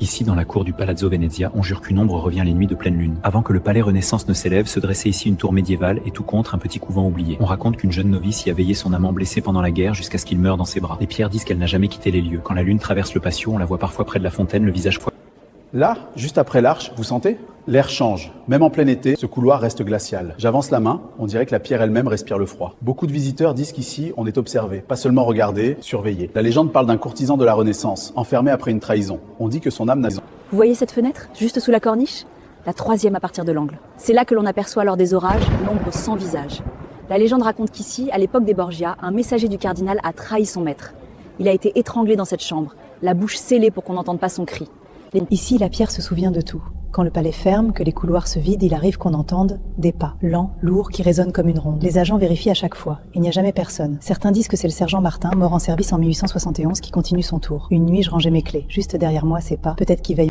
Ici, dans la cour du Palazzo Venezia, on jure qu'une ombre revient les nuits de pleine lune. Avant que le palais Renaissance ne s'élève, se dressait ici une tour médiévale et tout contre un petit couvent oublié. On raconte qu'une jeune novice y a veillé son amant blessé pendant la guerre jusqu'à ce qu'il meure dans ses bras. Les pierres disent qu'elle n'a jamais quitté les lieux. Quand la lune traverse le patio, on la voit parfois près de la fontaine, le visage poilu. Là, juste après l'arche, vous sentez? L'air change. Même en plein été, ce couloir reste glacial. J'avance la main, on dirait que la pierre elle-même respire le froid. Beaucoup de visiteurs disent qu'ici, on est observé, pas seulement regardé, surveillé. La légende parle d'un courtisan de la Renaissance, enfermé après une trahison. On dit que son âme n'a... Vous voyez cette fenêtre, juste sous la corniche? La troisième à partir de l'angle. C'est là que l'on aperçoit lors des orages l'ombre sans visage. La légende raconte qu'ici, à l'époque des Borgia, un messager du cardinal a trahi son maître. Il a été étranglé dans cette chambre, la bouche scellée pour qu'on n'entende pas son cri. Ici, la pierre se souvient de tout. Quand le palais ferme, que les couloirs se vident, il arrive qu'on entende des pas, lents, lourds, qui résonnent comme une ronde. Les agents vérifient à chaque fois. Il n'y a jamais personne. Certains disent que c'est le sergent Martin, mort en service en 1871, qui continue son tour. Une nuit, je rangeais mes clés. Juste derrière moi, c'est pas. Peut-être qu'il veille.